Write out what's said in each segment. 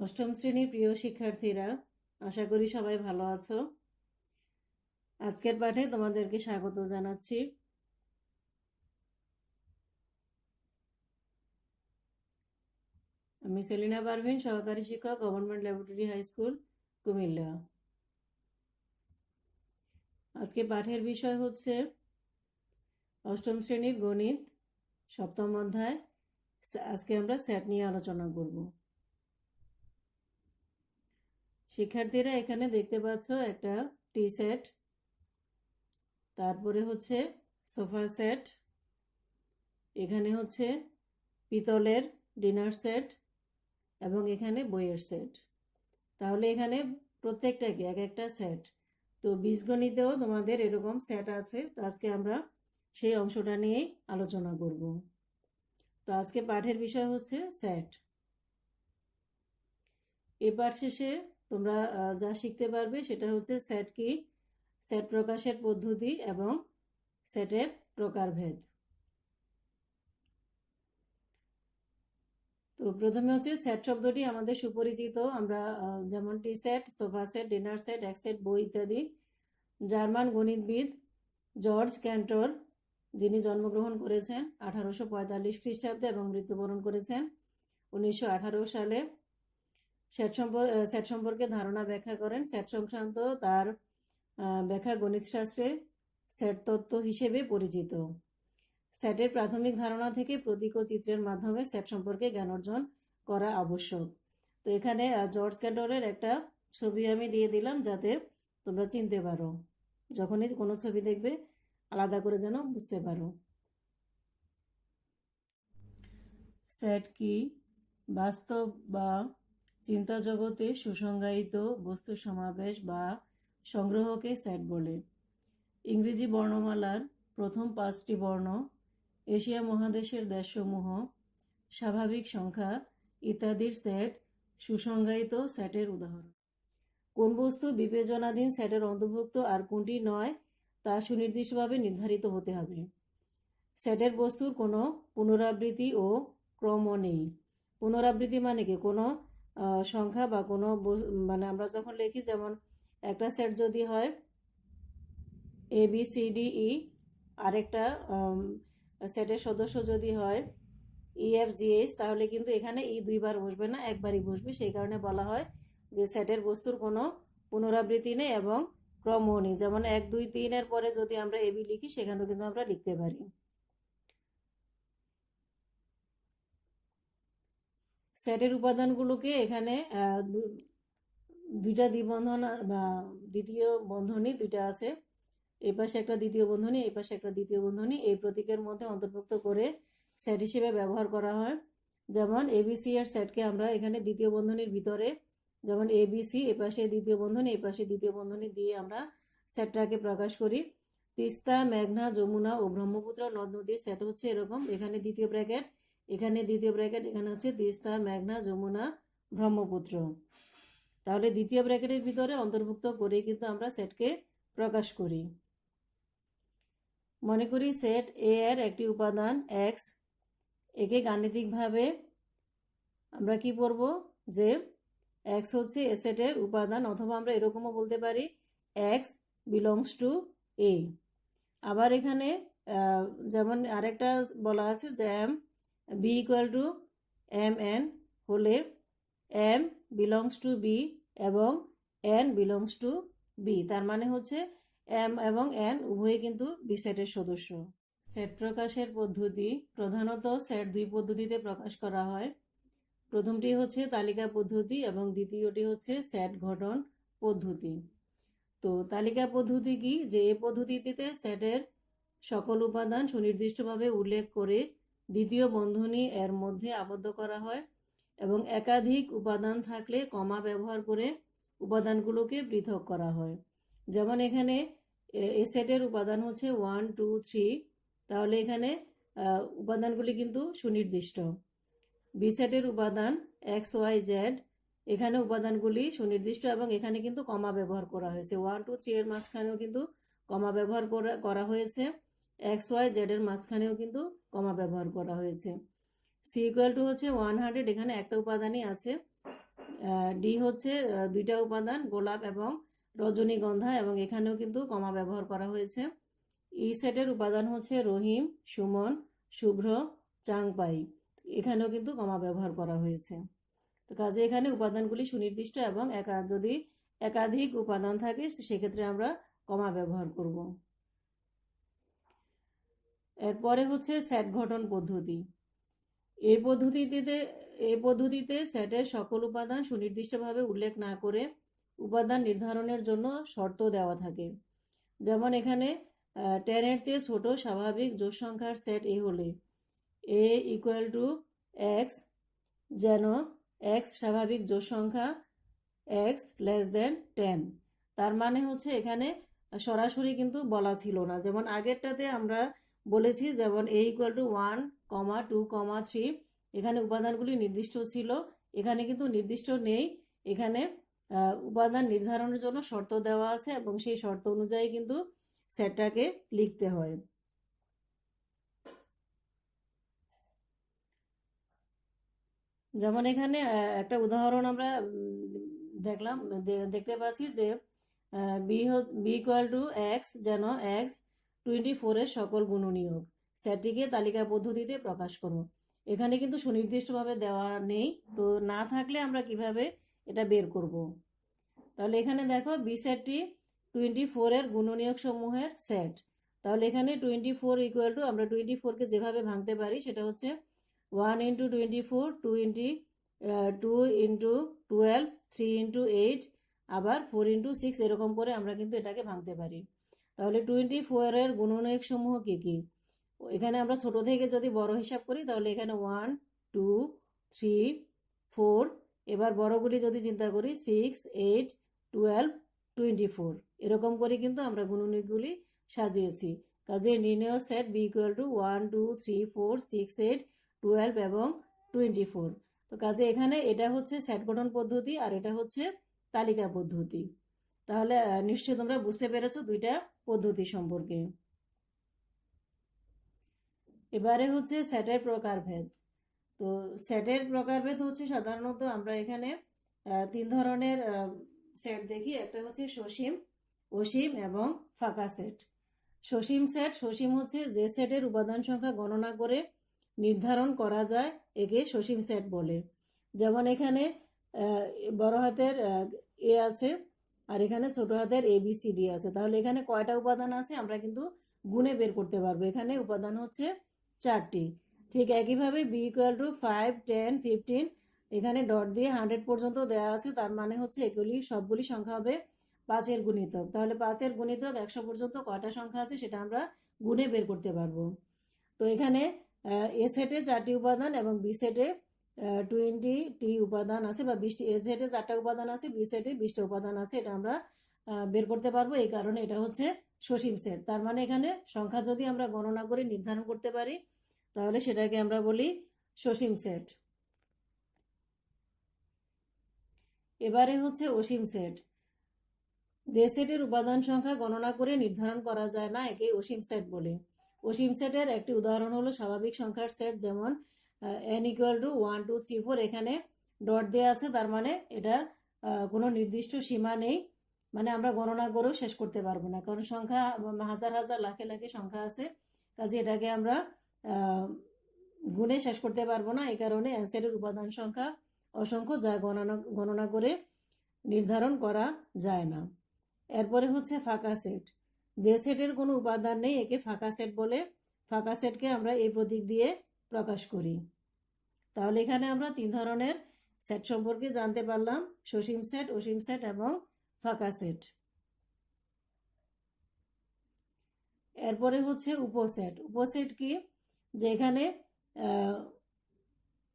অষ্টম শ্রেণীর প্রিয় শিক্ষার্থীরা, আশা করি সবাই ভালো আছো। আজকের পাঠে তোমাদেরকে স্বাগত জানাচ্ছি। আমি সেলিনা পারভিন, সহকারী শিক্ষক, government laboratory high school, Comilla. আজকে পাঠের বিষয় হচ্ছে অষ্টম শ্রেণীর গণিত, সপ্তম অধ্যায়। আজকে আমরা সেট নিয়ে আলোচনা করব। শিক্ষার্থীরা এখানে দেখতে পাচ্ছ একটা টি সেট, তারপরে হচ্ছে সোফা সেট, এখানে হচ্ছে পিতলের ডিনার সেট এবং এখানে বইয়ের সেট। তাহলে এখানে প্রত্যেকটা কি এক একটা সেট। তো বীজগণিতেও তোমাদের এরকম সেট আছে। তো আজকে আমরা সেই অংশটা নিয়েই আলোচনা করব। তো আজকে পাঠের বিষয় হচ্ছে সেট। এই পাঠ শেষে তোমরা যা শিখতে পারবে সেটা হচ্ছে সেট কি, সেট প্রকাশের পদ্ধতি এবং সেটের প্রকারভেদ। তো প্রথমে হচ্ছে সেট শব্দটি আমাদের সুপরিচিত। আমরা যেমন tea set, sofa set, dinner set, এক সেট বই ইত্যাদি। জার্মান গণিতবিদ জর্জ ক্যান্টর, যিনি জন্মগ্রহণ করেছেন 1845 খ্রিস্টাব্দে এবং মৃত্যুবরণ করেছেন 1918 সালে, সেট সম্পর্কে ধারণা ব্যাখ্যা করেন। সেট সংক্রান্ত তার ব্যাখ্যা গণিতশাস্ত্রে সেট তত্ত্ব হিসেবে পরিচিত। সেটের প্রাথমিক ধারণা থেকে প্রতীক ও চিত্রের মাধ্যমে সেট সম্পর্কে জ্ঞান অর্জন করা আবশ্যক। তো এখানে জর্জ ক্যান্টরের একটা ছবি আমি দিয়ে দিলাম যাতে তোমরা চিনতে পারো, যখনই কোনো ছবি দেখবে আলাদা করে যেন বুঝতে পারো। সেট কি? বাস্তব বা চিন্তা জগতে সুসংজ্ঞায়িত বস্তু সমাবেশ বা সংগ্রহকে সেট বলে। ইংরেজি বর্ণমালার প্রথম 5টি বর্ণ, এশিয়া মহাদেশের দেশসমূহ, স্বাভাবিক সংখ্যা ইত্যাদির সেট সুসংজ্ঞায়িত সেটের উদাহরণ। কোন বস্তু বিবেচনাধীন সেটের অন্তর্ভুক্ত আর কোনটি নয় তা সুনির্দিষ্টভাবে নির্ধারিত হতে হবে। সেটের বস্তুর কোনো পুনরাবৃত্তি ও ক্রম নেই। পুনরাবৃত্তি মানে কি, কোনো সংখ্যা বা কোনো মানে আমরা যখন লিখি, যেমন একটা সেট যদি হয় A B C D E, আরেকটা সেটের সদস্য যদি হয় ই এফ জি এইচ, তাহলে কিন্তু এখানে ই দুইবার বসবে না, একবারই বসবে। সেই কারণে বলা হয় যে সেটের বস্তুর কোনো পুনরাবৃত্তি নেই এবং ক্রমও নেই। যেমন 1 2 3 এর পরে যদি আমরা এ বি লিখি, সেখানেও কিন্তু আমরা লিখতে পারি। সেটের উপাদানগুলোকে এখানে দুইটা দ্বিবন্ধন বা দ্বিতীয় বন্ধনী দুইটা আছে, এই পাশে একটা দ্বিতীয় বন্ধনী, এই পাশে একটা দ্বিতীয় বন্ধনী, এই প্রতীকের মধ্যে অন্তর্ভুক্ত করে সেট হিসেবে ব্যবহার করা হয়। যেমন এবিসি এর সেটকে আমরা এখানে দ্বিতীয় বন্ধনীর ভিতরে, যেমন এবিসি এ পাশে দ্বিতীয় বন্ধনী, এই পাশে দ্বিতীয় বন্ধনী দিয়ে আমরা সেটটাকে প্রকাশ করি। তিস্তা, মেঘনা, যমুনা ও ব্রহ্মপুত্র নদ নদীর সেট হচ্ছে এরকম, এখানে দ্বিতীয় ব্র্যাকেট, এখানে দ্বিতীয় ব্র্যাকেট, এখানে হচ্ছে তিস্তা, মেঘনা, যমুনা, ব্রহ্মপুত্র। তাহলে দ্বিতীয় ব্র্যাকেটের ভিতরে অন্তর্ভুক্ত করে কিন্তু আমরা সেটকে প্রকাশ করি। মনে করি সেট এ এর একটি উপাদান এক্স, একে গাণিতিকভাবে আমরা কি পড়ব যে এক্স হচ্ছে এ সেটের উপাদান, অথবা আমরা এরকমও বলতে পারি এক্স বিলংস টু এ। আবার এখানে যেমন আরেকটা বলা আছে যে M B equal to M N হলে এম বিলংস টু বি এবং এন বিলংস টু বি, তার মানে হচ্ছে এম এবং এন উভয়ে কিন্তু বি সেটের সদস্য। সেট প্রকাশের পদ্ধতি, প্রধানত সেট দুই পদ্ধতিতে প্রকাশ করা হয়। প্রথমটি হচ্ছে তালিকা পদ্ধতি এবং দ্বিতীয়টি হচ্ছে সেট গঠন পদ্ধতি। তো তালিকা পদ্ধতি কি, যে এই পদ্ধতিতে সেটের সকল উপাদান সুনির্দিষ্টভাবে উল্লেখ করে দ্বিতীয় বন্ধনী এর মধ্যে আবদ্ধ করা হয় এবং একাধিক উপাদান থাকলে কমা ব্যবহার করে উপাদানগুলোকে পৃথক করা হয়। যেমন এখানে এ সেটের উপাদান হচ্ছে 1 2 3, তাহলে এখানে উপাদানগুলি কিন্তু সুনির্দিষ্ট। বি সেটের উপাদান এক্স ওয়াই জেড, এখানে উপাদানগুলি সুনির্দিষ্ট এবং এখানে কিন্তু কমা ব্যবহার করা হয়েছে। 1 2 3 এর মাঝখানেও কিন্তু কমা ব্যবহার করা হয়েছে, এক্স ওয়াই জেড এর মাঝখানেও কিন্তু কমা ব্যবহার করা হয়েছে। সি ইকুয়াল টু হচ্ছে 100, এখানে একটা উপাদানই আছে, ডি হচ্ছে দুইটা উপাদান গোলাপ এবং রজনীগন্ধা, এবং এখানেও কিন্তু কমা ব্যবহার করা হয়েছে। ই সেটের উপাদান হচ্ছে রহিম, সুমন, শুভ্র, চাংপাই, এখানেও কিন্তু কমা ব্যবহার করা হয়েছে। তো কাজে এখানে উপাদানগুলি সুনির্দিষ্ট এবং যদি একাধিক উপাদান থাকে সেক্ষেত্রে আমরা কমা ব্যবহার করব। এরপরে হচ্ছে সেট গঠন পদ্ধতি। এই পদ্ধতিতে সেটের সকল উপাদান সুনির্দিষ্টভাবে উল্লেখ না করে উপাদান নির্ধারণের জন্য শর্ত দেওয়া থাকে। যেমন এখানে 10 এর চেয়ে ছোট স্বাভাবিক জোড় সংখ্যার সেট এ হলে এ ইকুয়াল টু এক্স, যেন এক্স স্বাভাবিক জোড় সংখ্যা এক্স লেস দেন 10। তার মানে হচ্ছে এখানে সরাসরি কিন্তু বলা ছিল না, যেমন আগেরটাতে আমরা বলেছি যেমন এ ইকুয়াল টু 1, 2, 3, এখানে উপাদানগুলি নির্দিষ্ট ছিল। এখানে কিন্তু নির্দিষ্ট নেই, এখানে উপাদান নির্ধারণের জন্য শর্ত দেওয়া আছে এবং সেই শর্ত অনুযায়ী কিন্তু সেটটাকে লিখতে হয়। যেমন এখানে একটা উদাহরণ আমরা দেখতে পাচ্ছি যে বি ইকুয়াল টু এক্স, যেন এক্স 24 এর সকল গুণনীয়ক, সেটটিকে তালিকা পদ্ধতিতে প্রকাশ করো। এখানে কিন্তু সুনির্দিষ্টভাবে দেওয়া নেই, তো না থাকলে আমরা কিভাবে এটা বের করব। তাহলে এখানে দেখো বি সেটটি 24 এর গুণনীয়ক সমূহের সেট। তাহলে এখানে 24 ইকুয়াল টু, আমরা 24কে যেভাবে ভাঙতে পারি সেটা হচ্ছে 1 ইন্টু 24, 2 ইন্টু 12, 3 ইন্টু 8, আবার 4 ইন্টু 6, এরকম করে আমরা কিন্তু এটাকে ভাঙতে পারি। তাহলে 24 এর গুণনীয়ক সমূহ কি কি, এখানে আমরা ছোট থেকে যদি বড় হিসাব করি তাহলে এখানে 1, 2, 3, 4, এবার বড়গুলি যদি চিন্তা করি 6, 8, 12, 24, এরকম করে কিন্তু আমরা গুণনীয়কগুলি সাজিয়েছি। কাজে নির্ণয় সেট বি ইকুয়াল টু 1, 2, 3, 4, 6, 8, 12 এবং 24। তো কাজে এখানে এটা হচ্ছে সেট গঠন পদ্ধতি আর এটা হচ্ছে তালিকা পদ্ধতি। তাহলে নিশ্চয়ই তোমরা বুঝতে পেরেছো দুইটা পদ্ধতি সম্পর্কে। এবারে হচ্ছে সেটের প্রকারভেদ। তো সেটের প্রকারভেদ হচ্ছে সাধারণত আমরা এখানে 3 ধরনের সেট দেখি। একটা হচ্ছে সসীম, অসীম এবং ফাঁকা সেট। সসীম সেট, সসীম হচ্ছে যে সেটের উপাদান সংখ্যা গণনা করে নির্ধারণ করা যায় একে সসীম সেট বলে। যেমন এখানে বড় হাতের এ আছে আর এখানে ছোট হাতের ABCD আছে, তাহলে এখানে কয়টা উপাদান আছে আমরা কিন্তু গুণে বের করতে পারবো। এখানে উপাদান হচ্ছে 4টি। ঠিক একইভাবে বি ইকুয়াল টু 5, 10, 15, এখানে ডট দিয়ে 100 পর্যন্ত দেওয়া আছে, তার মানে হচ্ছে এগুলি সবগুলি সংখ্যা হবে 5-এর গুণিতক। তাহলে 5-এর গুণিতক 100 পর্যন্ত কয়টা সংখ্যা আছে সেটা আমরা গুণে বের করতে পারবো। তো এখানে এ সেটে 4টি উপাদান এবং বি সেটে 20টি উপাদান আছে, বা 20টি, এ সেটে 4টা উপাদান আছে, বি সেটে 20টা উপাদান আছে, এটা আমরা বের করতে পারবো। এই কারণে এটা হচ্ছে সসীম সেট। তার মানে এখানে সংখ্যা যদি আমরা গণনা করে নির্ধারণ করতে পারি তাহলে সেটাকে আমরা বলি সসীম সেট। এবারে হচ্ছে অসীম সেট। যে সেটের উপাদান সংখ্যা গণনা করে নির্ধারণ করা যায় না একে অসীম সেট বলে। অসীম সেটের একটি উদাহরণ হলো স্বাভাবিক সংখ্যার সেট, যেমন n ইকুয়াল টু 1, 2, 3, 4, এখানে ডট দেওয়া আছে, তার মানে এটা কোনো নির্দিষ্ট সীমা নেই, মানে আমরা গণনা করেও শেষ করতে পারবো না, কারণ সংখ্যা হাজার হাজার লাখে লাখে সংখ্যা আছে, কাজে এটাকে আমরা গুণে শেষ করতে পারবো না। এই কারণে সেটের উপাদান সংখ্যা অসংখ্য, যা গণনা করে নির্ধারণ করা যায় না। এরপরে হচ্ছে ফাঁকা সেট। যে সেটের কোনো উপাদান নেই একে ফাঁকা সেট বলে। ফাঁকা সেটকে আমরা এই প্রতীক দিয়ে প্রকাশ করি। তাহলে এখানে আমরা 3 ধরনের সেট সম্পর্কে জানতে পারলাম: সসীম সেট, অসীম সেট এবং ফাঁকা সেট। এরপরে হচ্ছে উপসেট। উপসেট কি, যে এখানে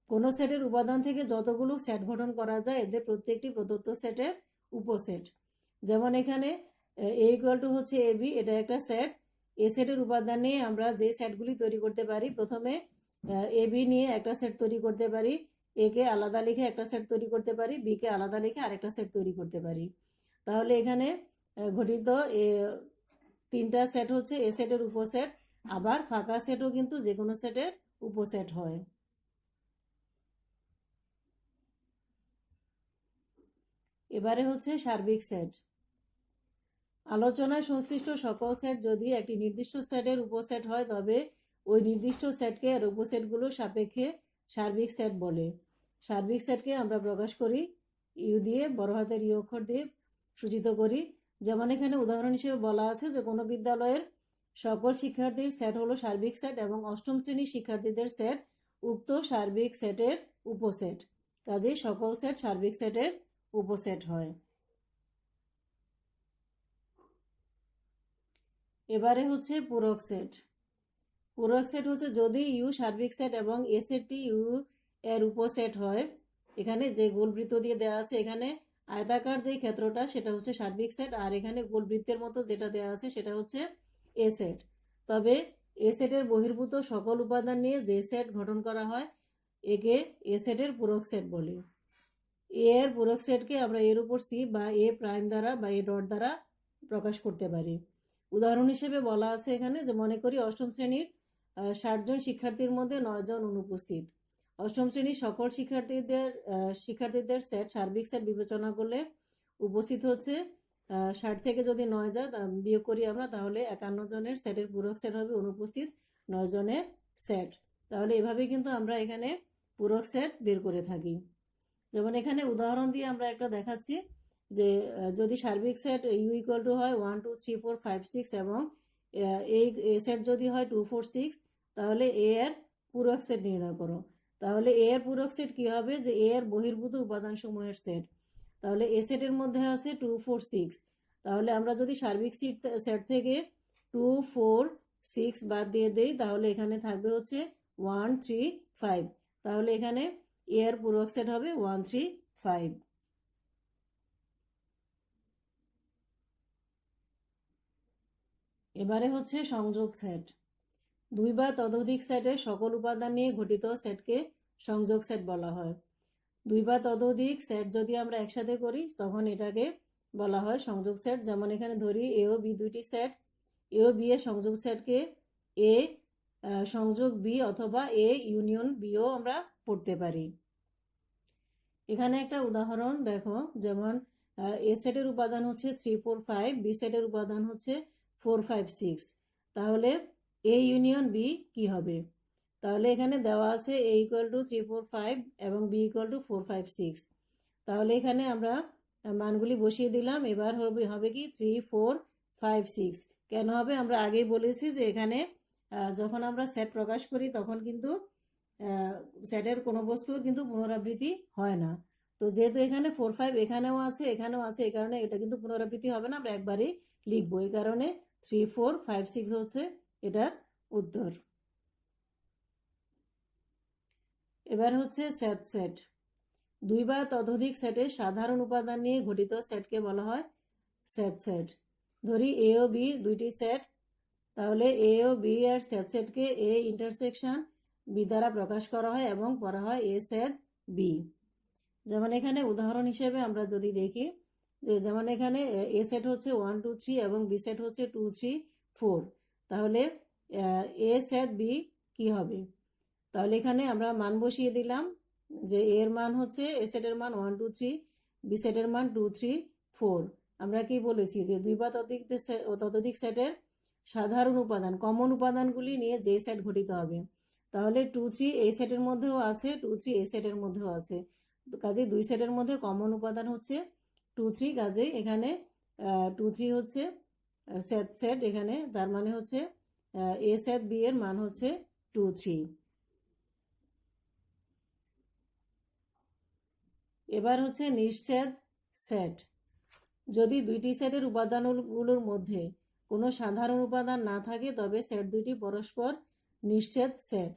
কোনো সেটের উপাদান থেকে যতগুলো সেট গঠন করা যায় এদের প্রত্যেকটি প্রদত্ত সেটের উপসেট। যেমন এখানে এ ইকুয়াল টু হচ্ছে AB, এটা একটা সেট। এ সেটের উপাদান নিয়ে আমরা যে সেটগুলি তৈরি করতে পারি, প্রথমে AB নিয়ে একটা সেট তৈরি করতে পারি, A কে আলাদা লিখে একটা সেট তৈরি করতে পারি, B কে আলাদা লিখে আরেকটা সেট তৈরি করতে পারি। তাহলে এখানে ঘটিত 3টা সেট হচ্ছে এ সেটের উপসেট। আবার ফাঁকা সেটও কিন্তু যে কোনো সেটের উপসেট হয়। এবারে হচ্ছে সার্বিক সেট। আলোচনায় সংশ্লিষ্ট সকল সেট যদি একটি নির্দিষ্ট সেটের উপসেট হয় তবে ওই নির্দিষ্ট সেটকে আর উপসেটগুলোর সাপেক্ষে সার্বিক সেট বলে। সার্বিক সেটকে আমরা প্রকাশ করি ইউ দিয়ে, বড় হাতের ইউ অক্ষর দিয়ে সূচিত করি। যেমন এখানে উদাহরণ হিসেবে বলা আছে যে কোনো বিদ্যালয়ের সকল শিক্ষার্থীর সেট হলো সার্বিক সেট এবং অষ্টম শ্রেণীর শিক্ষার্থীদের সেট উক্ত সার্বিক সেটের উপসেট। কাজেই সকল সেট সার্বিক সেটের উপসেট হয়। এবারে হচ্ছে পূরক সেট। পূরক সেট হচ্ছে যদি ইউ সার্বিক সেট এবং এ সেটটি ইউ এর উপসেট হয়। এখানে যে গোলবৃত্ত দিয়ে দেওয়া আছে, এখানে আয়তাকার যে ক্ষেত্রটা সেটা হচ্ছে সার্বিক সেট, আর এখানে গোলবৃত্তের মতো যেটা দেওয়া আছে সেটা হচ্ছে এ সেট। তবে এ সেটের বহির্ভূত সকল উপাদান নিয়ে যে সেট গঠন করা হয় একে এ সেটের পূরক সেট বলে। এ এর পূরক সেটকে আমরা এর উপর সি বা এ প্রাইম দ্বারা বা এ ডট দ্বারা প্রকাশ করতে পারি। উদাহরণ হিসেবে বলা আছে এখানে যে মনে করি অষ্টম শ্রেণীর 60 জন শিক্ষার্থীর মধ্যে 9 জন অনুপস্থিত। অষ্টম শ্রেণীর সকল শিক্ষার্থীদের সেট সার্বিক সেট বিবেচনা করলে উপস্থিত হচ্ছে 60 থেকে যদি 9 যায় বিয়োগ করি আমরা, তাহলে 51 জনের সেটের পূরক সেট হবে অনুপস্থিত 9 জনের সেট। তাহলে এভাবে কিন্তু আমরা এখানে পূরক সেট বের করে থাকি। যেমন এখানে উদাহরণ দিয়ে আমরা একটা দেখাচ্ছি যে যদি সার্বিক সেট ইউ ইকুয়াল টু হয় 1 2 3 4 5 6 এবং এই সেট যদি হয় 2 4 6, তাহলে এ এর পূরক সেট নির্ণয় করো। তাহলে এ এর পূরক সেট কি হবে যে এ এর বহির্ভূত উপাদান সমূহের সেট। তাহলে এ সেটের মধ্যে আছে 2 4 6, তাহলে আমরা যদি সার্বিক সেট থেকে 2 4 6 বাদ দিয়ে দেই তাহলে এখানে থাকবে হচ্ছে 1 3 5। তাহলে এখানে এ এর পূরক সেট হবে 1 3 5। এবারে হচ্ছে সংযোগ সেট। দুই বা ততোধিক সেটের সকল উপাদান নিয়ে গঠিত সেটকে সংযোগ সেট বলা হয়। দুই বা ততোধিক সেট যদি আমরা একসাথে করি তখন এটাকে বলা হয় সংযোগ সেট। যেমন এখানে ধরি এ ও বি দুইটি সেট, এ ও বি এর সংযোগ সেটকে এ সংযোগ বি অথবা এ ইউনিয়ন বিও আমরা পড়তে পারি। এখানে একটা উদাহরণ দেখো, যেমন এ সেটের উপাদান হচ্ছে 3 4 5, বি সেটের উপাদান হচ্ছে 4 5 6। তাহলে এ ইউনিয়ন বি কি হবে? তাহলে এখানে দেওয়া আছে এ ইকুয়াল টু 3 4 5 এবং বি ইকুয়াল টু 4 5 6। তাহলে এখানে আমরা মানগুলি বসিয়ে দিলাম। এবার হবে কি 3 4 5 6। কেন হবে? আমরা আগেই বলেছি যে এখানে যখন আমরা সেট প্রকাশ করি তখন কিন্তু সেটের কোনো বস্তুর কিন্তু পুনরাবৃত্তি হয় না। তো যেহেতু এখানে 4 5 এখানেও আছে এখানেও আছে, এই কারণে এটা কিন্তু পুনরাবৃত্তি হবে না, আমরা একবারই লিখবো। এই কারণে 3 4 5 6 হচ্ছে এটার উত্তর। এবার হচ্ছে সেট সেট। দুই বা ততোধিক সেটের সাধারণ উপাদান নিয়ে গঠিত সেটকে বলা হয় সেট সেট। ধরি এ ও বি দুইটি সেট, তাহলে এ ও বি এর সেট সেটকে এ ইন্টারসেকশন বি দ্বারা প্রকাশ করা হয় এবং পড়া হয় এ সেট বি। যেমন এখানে উদাহরণ হিসেবে আমরা যদি দেখি যে যেমন এখানে এ সেট হচ্ছে 1 2 3 এবং বি সেট হচ্ছে 2 3 4। তাহলে এ সেট বি কি হবে? তাহলে এখানে আমরা মান বসিয়ে দিলাম যে এর মান হচ্ছে এ সেটের মান 1 2 3, বি সেটের মান 2 3 4। আমরা কি বলেছি যে দুই বা ততোধিক সেটের সাধারণ উপাদান কমন উপাদানগুলি নিয়ে যে সেট গঠিত হবে। তাহলে 2 3 এই সেটের মধ্যেও আছে, 2 3 এই সেটের মধ্যেও আছে। কাজে দুই সেটের মধ্যে কমন উপাদান হচ্ছে 2 3। কাজে এখানে 2 3 হচ্ছে সেট সেট এখানে, তার মানে হচ্ছে এ সেট বি এর মান হচ্ছে 2 3। এবার হচ্ছে নিশ্ছেদ সেট। যদি দুইটি সেটের উপাদানগুলোর মধ্যে কোনো সাধারণ উপাদান না থাকে তবে সেট দুইটি পরস্পর নিশ্ছেদ সেট।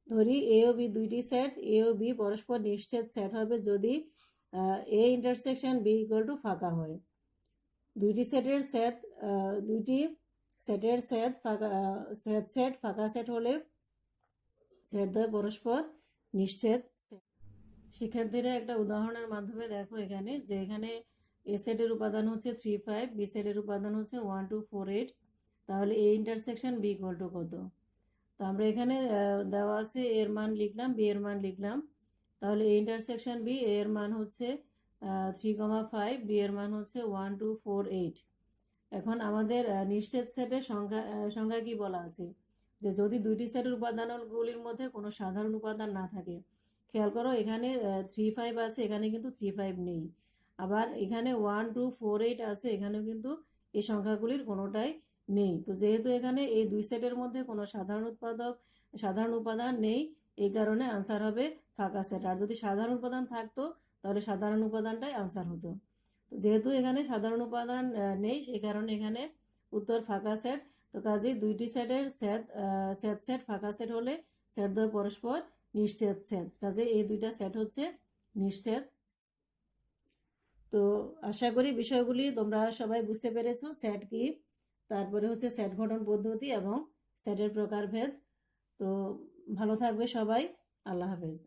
ধরি এ ও বি দুইটি সেট, এ ও বি পরস্পর নিশ্ছেদ সেট হবে যদি A intersection B equal to ফাঁকা হয়। দুইটি সেটের সেট ফাঁকা সেট হলে সেট দ্বয় পরস্পর নিশ্ছেদ সেট। শিক্ষার্থীরা একটা উদাহরণের মাধ্যমে দেখো এখানে যে এখানে এ সেটের উপাদান হচ্ছে 3 5, বি সেটের উপাদান হচ্ছে 1 2 4 8। তাহলে A intersection B equal to কত? তো আমরা এখানে দেওয়া আছে এর মান লিখলাম, বি এর মান লিখলাম। তাহলে এ ইন্টারসেকশন বি এর মান হচ্ছে 3,5, বি এর মান হচ্ছে 1 2 4 8। এখন আমাদের নিশ্চিত সেটের সংজ্ঞা কি বলা আছে, যে যদি দুইটি সেটের উপাদানগুলির মধ্যে কোনো সাধারণ উপাদান না থাকে। খেয়াল করো এখানে 3 5 আছে, এখানে কিন্তু 3 5 নেই। আবার এখানে 1 2 4 8 আছে, এখানেও কিন্তু এই সংখ্যাগুলির কোনোটাই নেই। তো যেহেতু এখানে এই দুই সেটের মধ্যে কোনো সাধারণ উপাদান নেই, এই কারণে আনসার হবে ফাঁকা সেট। আর যদি সাধারণ উপাদান থাকতো তাহলে সাধারণ উপাদানটাই আনসার হতো। যেহেতু এখানে সাধারণ উপাদান নেই, সেই কারণে এখানে উত্তর ফাঁকা সেট। তো কাজেই দুইটি সেটের সেট ফাঁকা সেট হলে সেট দ্বয় পরস্পর নিশ্চেদ সেট, কাজে এই দুইটা সেট হচ্ছে নিশ্চেদ। তো আশা করি বিষয়গুলি তোমরা সবাই বুঝতে পেরেছো, সেট কি, তারপরে হচ্ছে সেট গঠন পদ্ধতি এবং সেটের প্রকারভেদ। তো ভালো থাকবে সবাই, আল্লাহ হাফেজ।